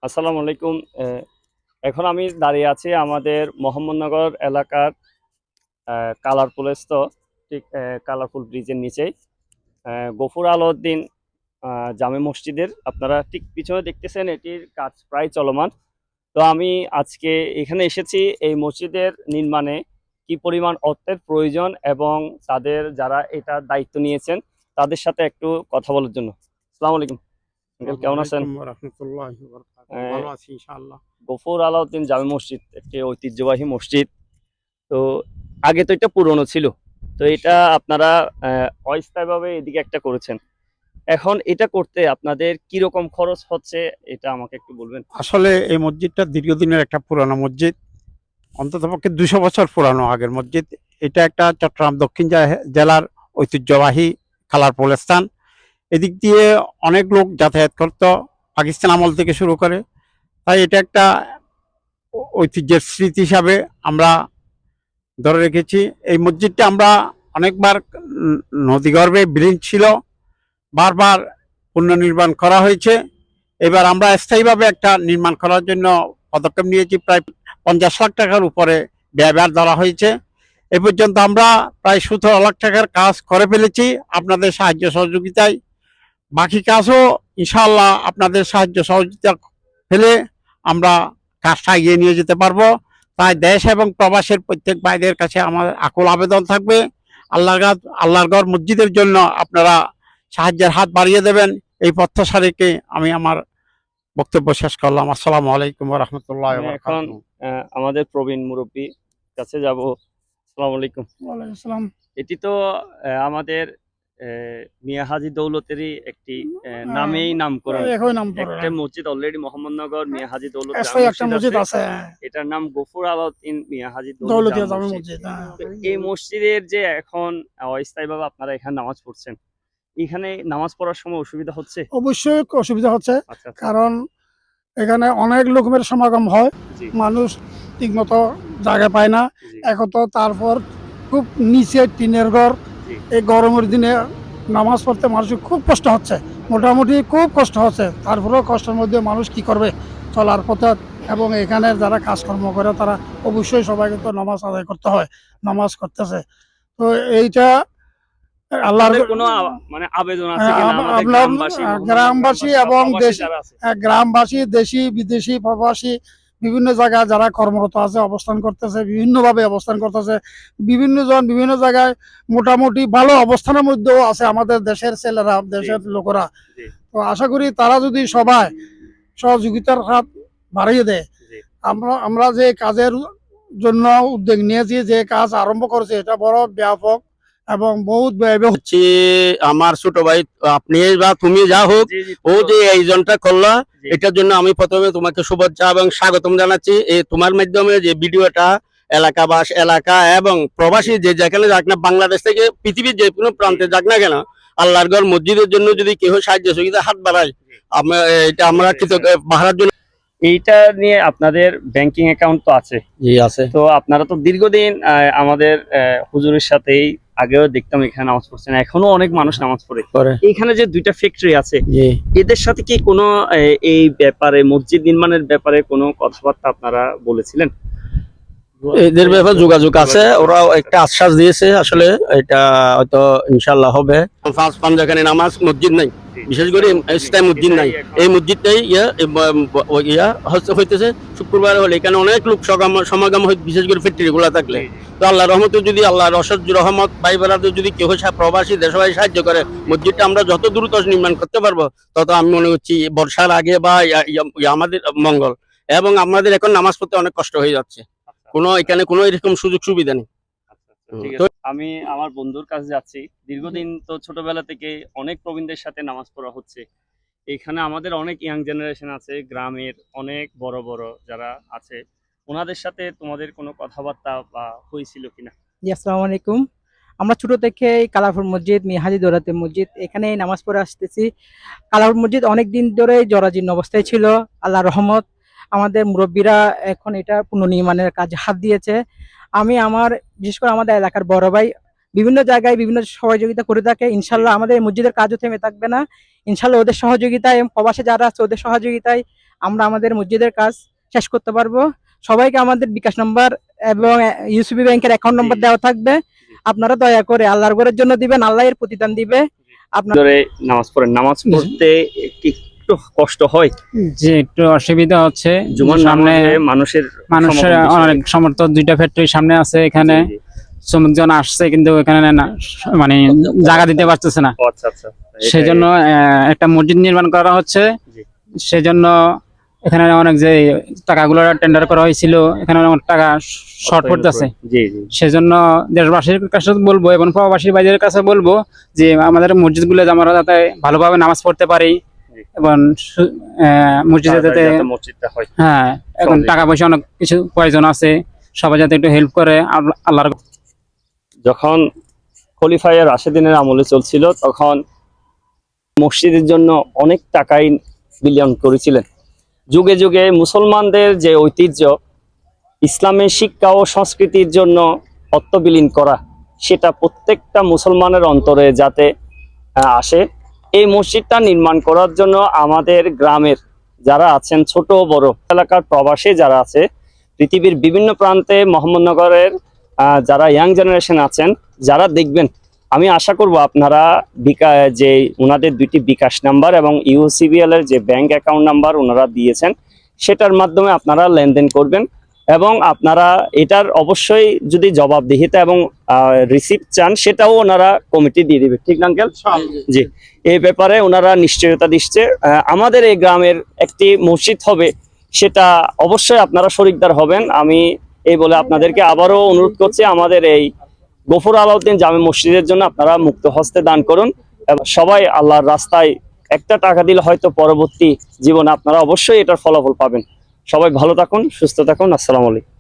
আসসালামু আলাইকুম। এখন আমি দাঁড়িয়ে আছি আমাদের মোহাম্মদনগর এলাকার কালারফুলস্থ ঠিক কালারফুল ব্রিজের নিচেই গফুর আলাউদ্দিন জামে মসজিদের আপনারা ঠিক পিছনে দেখতেছেন এটির কাজ প্রায় চলমান। তো আমি আজকে এখানে এসেছি এই মসজিদের নির্মাণে কি পরিমাণ অর্থের প্রয়োজন এবং তাদের যারা এটা দায়িত্ব নিয়েছেন তাদের সাথে একটু কথা বলার জন্য। আসসালামু আলাইকুম আঙ্কেল, কেমন আছেন? আহ, ভালো আছি ইনশাআল্লাহ। গফুর আলাউদ্দিন জামে মসজিদ একটি ঐতিহ্যবাহী মসজিদ। তো আগে তো এটা পুরনো ছিল, তো এটা আপনারা অস্থায়ীভাবে এদিকে একটা করেছেন। এখন এটা করতে আপনাদের কি রকম খরচ হচ্ছে এটা আমাকে একটু বলবেন? আসলে এই মসজিদটা দীর্ঘদিনের একটা পুরানো মসজিদ, অন্ততপক্ষে 200 বছর পুরানো আগের মসজিদ। এটা একটা চট্টগ্রাম দক্ষিণ জেলার ঐতিহ্যবাহী কালারপুল স্থান। এদিক দিয়ে অনেক লোক যাতায়াত করতো পাকিস্তান আমল থেকে শুরু করে। তাই এটা একটা ঐতিহ্যের স্মৃতি হিসাবে আমরা ধরে রেখেছি। এই মসজিদটা আমরা অনেকবার নদীগর্ভে বিলীন ছিল, বারবার পুনর্নির্মাণ করা হয়েছে। এবার আমরা স্থায়ীভাবে একটা নির্মাণ করার জন্য পদক্ষেপ নিয়েছি। প্রায় 50 লাখ টাকার উপরে ব্যয়ভার ধরা হয়েছে। এ পর্যন্ত আমরা প্রায় 17 লাখ টাকার কাজ করে ফেলেছি আপনাদের সাহায্য সহযোগিতায়। বাকি কাজও ইনশাআল্লাহ আপনাদের সাহায্য সহযোগিতা পেলে আমরা কাজটা এগিয়ে নিয়ে যেতে পারবো। তাই দেশ এবং প্রবাসের প্রত্যেক ভাইদের কাছে আমার আকুল আবেদন থাকবে, আল্লাহর ঘর মসজিদের জন্য আপনারা সাহায্যের হাত বাড়িয়ে দেবেন। এই প্রত্যাশা রেখে আমি আমার বক্তব্য শেষ করলাম। আসসালামু আলাইকুম ওয়া রাহমাতুল্লাহি আমি ওয়া এখন বারাকাতুহু। আমাদের প্রবীণ মুরব্বী কাছে যাব। আসসালামু আলাইকুম। ওয়ালাইকুম আসসালাম। এটি তো আমাদের মিয়া হাজি দৌলতেরই একটি আহ, নামেই নামকরণ একই নাম পড়ে একটা মসজিদ অলরেডি মোহাম্মদনগর মিয়া হাজি দৌলত জামে স্থায়ী একটা মসজিদ মসজিদ আছে। আছে, এটার নাম গফুর আলাউদ্দিন মিয়া হাজি দৌলত দৌলতিয়া জামে জামে মসজিদ। মসজিদ। তো এই মসজিদের যে এখন অস্থায়ীভাবে আপনারা এখানে নামাজ পড়ছেন, এখানে নামাজ পড়ার সময় অসুবিধা হচ্ছে? অবশ্যই অসুবিধা হচ্ছে, আচ্ছা আচ্ছা। কারণ এখানে অনেক লোকের সমাগম হয়, জি মানুষ ঠিকমতো জায়গা পায় না। জি এখন তো তারপর খুব নিচে টিনের ঘর, জি এই গরমের দিনে নামাজ পড়তে মানুষের খুব কষ্ট হচ্ছে, মোটামুটি খুব কষ্ট হচ্ছে। তারপরেও কষ্টের মধ্যে মানুষ কি করবে চলার পথে। এবং এখানে যারা কাজকর্ম করে তারা অবশ্যই সবাইকে তো নামাজ আদায় করতে হয়, নামাজ করতেছে। তো এইটা আল্লাহর আপনাদের কোনো মানে আবেদন আছে কিনা আমাদের আপনার গ্রামবাসী, গ্রামবাসী বা এবং প্রবাসী যারা আছে? গ্রামবাসী, দেশি বিদেশি প্রবাসী বিভিন্ন জায়গায় যারা কর্মরত আছে, অবস্থান করতেছে, বিভিন্নভাবে অবস্থান করতেছে, বিভিন্ন জন বিভিন্ন জায়গায় মোটামুটি ভালো অবস্থানের মধ্যেও আছে আমাদের দেশের ছেলেরা, দেশের লোকেরা। জি তো আশা করি তারা যদি সবাই সহযোগিতার হাত বাড়িয়ে দেয়, জি আমরা যে কাজের জন্য উদ্যোগ নিয়েছি, যে কাজ আরম্ভ করেছি, এটা বড় ব্যাপক এবং বহুত ব্যয়বহুল। হচ্ছে আমার ছোট ভাই, আপনি বা তুমি যা হোক, জি জি ও যে আয়োজনটা করলা, জি এটার জন্য আমি প্রথমে তোমাকে শুভেচ্ছা এবং স্বাগতম জানাচ্ছি। এই তোমার মাধ্যমে যে ভিডিওটা এলাকা এবং প্রবাসী যে যেখানে যাক না, বাংলাদেশ থেকে পৃথিবীর যে কোনো প্রান্তে যাক না কেন, আল্লাহর ঘর মসজিদের জন্য যদি কেউ সাহায্য সহযোগিতা হাত বাড়ায়, এটা আমরা কৃতজ্ঞ বাড়ার জন্য। এইটা নিয়ে আপনাদের ব্যাংকিং অ্যাকাউন্ট তো আছে? জি আছে। তো আপনারা তো দীর্ঘদিন আমাদের হুজুরের সাথেই আগেও দেখতাম এখানে নামাজ পড়ছেন, এখনো অনেক মানুষ নামাজ পড়ে। করে এখানে যে দুইটা ফ্যাক্টরি আছে, জি এদের সাথে কি কোনো এই ব্যাপারে, মসজিদ নির্মাণের ব্যাপারে কোনো কথাবার্তা আপনারা বলেছিলেন? এদের ব্যাপারে যোগাযোগ আছে, ওরা একটা আশ্বাস দিয়েছে। আসলে এটা হয়তো ইনশাল্লাহ হবে। পাঁচ যেখানে নামাজ মসজিদ নাই, বিশেষ করে ইসলাম মসজিদ নাই, এই মসজিদটাই হইতেছে শুক্রবার হলে এখানে অনেক লোক সমাগম হয়, বিশেষ করে ফ্যাক্টরি গুলা থাকলে। তো আল্লাহ রহমতে যদি আল্লাহর অসৎ রহমত ভাই বেড়াদের যদি কেউ প্রবাসী দেশবাসী সাহায্য করে, মসজিদটা আমরা যত দ্রুত নির্মাণ করতে পারবো তত আমি মনে করছি বর্ষার আগে বা আমাদের মঙ্গল। এবং আমাদের এখন নামাজ পড়তে অনেক কষ্ট হয়ে যাচ্ছে, এখানে কোনো এরকম সুযোগ সুবিধা নেই। ঠিক তো আছে, আমি আমার বন্ধুর কাছে যাচ্ছি। দীর্ঘদিন তো ছোটবেলা থেকে অনেক প্রবীণদের সাথে নামাজ পড়া হচ্ছে। এখানে আমাদের অনেক ইয়াং জেনারেশন আছে, গ্রামের অনেক বড় বড় যারা আছে, ওনাদের সাথে তোমাদের কোনো কথাবার্তা বা হয়েছিল কিনা? জি, আসসালামু আলাইকুম। আমরা ছোট থেকে এই কালারপুর মসজিদ, মিহাজি দৌরাতে মসজিদ, এখানে নামাজ পড়ে আসতেছি। কালারপুর মসজিদ অনেক দিন ধরে জরাজীর্ণ অবস্থায় ছিল। আল্লাহ রহমত, আমাদের মুরব্বীরা এখন এটা পুনর্নির্মাণের কাজে হাত দিয়েছে। আমি আমার, বিশেষ করে আমাদের এলাকার বড় ভাই বিভিন্ন জায়গায় বিভিন্ন সহযোগিতা করে থাকে। ইনশাল্লাহ আমাদের এই মসজিদের কাজও থেমে থাকবে না। ইনশাল্লাহ ওদের সহযোগিতায় এবং প্রবাসে যারা আছে ওদের সহযোগিতায় আমরা আমাদের মসজিদের কাজ শেষ করতে পারবো। সবাইকে আমাদের বিকাশ নাম্বার এবং ইউসিবি ব্যাংকের অ্যাকাউন্ট নাম্বার দেওয়া থাকবে। আপনারা দয়া করে আল্লাহর ঘরের জন্য দিবেন, আল্লাহ এর প্রতিদান দিবে। আপনার ধরে নামাজ পড়েন, নামাজ পড়তে একটু কষ্ট হয়, যে একটু অসুবিধা হচ্ছে। জুমার সামনে নামাজে মানুষের মানুষের সমাগম বেশি অনেক হয়। সমর্থ, দুইটা ফ্যাক্টরি সামনে আছে, এখানে জি, জি। শ্রমিকজন আসছে কিন্তু এখানে মানে জায়গা দিতে পারতেছে না। ও আচ্ছা আচ্ছা, সেজন্য একটা মসজিদ নির্মাণ করা হচ্ছে। জি। সেজন্য এখানে অনেক যে টাকাগুলো টেন্ডার করা হয়েছিল, এখানে অনেক টাকা শর্ট পড়তেছে। জি জি সেজন্য দেশবাসীর কাছে বলবো এবং প্রবাসী ভাইদের কাছে বলবো যে আমাদের মসজিদগুলো আমরা যাতে ভালোভাবে নামাজ পড়তে পারি জি। এবং মসজিদে যাতে, তাড়াতাড়ি যাতে মসজিদটা হয়। হ্যাঁ, এখন সহজে। টাকা পয়সা অনেক কিছু প্রয়োজন আছে, সবাই যাতে একটু হেল্প করে আল্লাহর। যখন খলিফায়ে রাশেদিনের আমলে চলছিল তখন মসজিদের জন্য অনেক টাকাই বিলিয়ন করেছিলেন। যুগে যুগে মুসলমানদের যে ঐতিহ্য, ইসলামের শিক্ষা ও সংস্কৃতির জন্য অর্থ বিলীন করা, সেটা প্রত্যেকটা মুসলমানের অন্তরে যাতে আসে। এই মসজিদটা নির্মাণ করার জন্য আমাদের গ্রামের যারা আছেন, ছোট বড় এলাকার প্রবাসী যারা আছে, পৃথিবীর বিভিন্ন প্রান্তে মোহাম্মদনগরের যারা ইয়াং জেনারেশন আছেন, যারা দেখবেন, আমি আশা করব আপনারা যে ওনাদের দুইটি বিকাশ নাম্বার এবং ইউসিবিএল এর যে ব্যাংক অ্যাকাউন্ট নাম্বার ওনারা দিয়েছেন, সেটার মাধ্যমে আপনারা লেনদেন করবেন এবং আপনারা এটার অবশ্যই যদি জবাবদিহিতা এবং রিসিপ্ট চান, সেটাও ওনারা কমিটি দিয়ে দিবে। ঠিক না আঙ্কেল? জি, এই ব্যাপারে ওনারা নিশ্চয়তা দিচ্ছে। আমাদের এই গ্রামের একটি মসজিদ হবে, সেটা অবশ্যই আপনারা শরিকদার হবেন। আমি এই বলে আপনাদেরকে আবারও অনুরোধ করছি, আমাদের এই গফুর আলাউদ্দিন জামে মসজিদের জন্য আপনারা মুক্ত হস্তে দান করুন। এবং সবাই আল্লাহর রাস্তায় একটা টাকা দিলে হয়তো পরবর্তী জীবনে আপনারা অবশ্যই এটার ফলাফল পাবেন। সবাই ভালো থাকুন, সুস্থ থাকুন। আসসালামু আলাইকুম।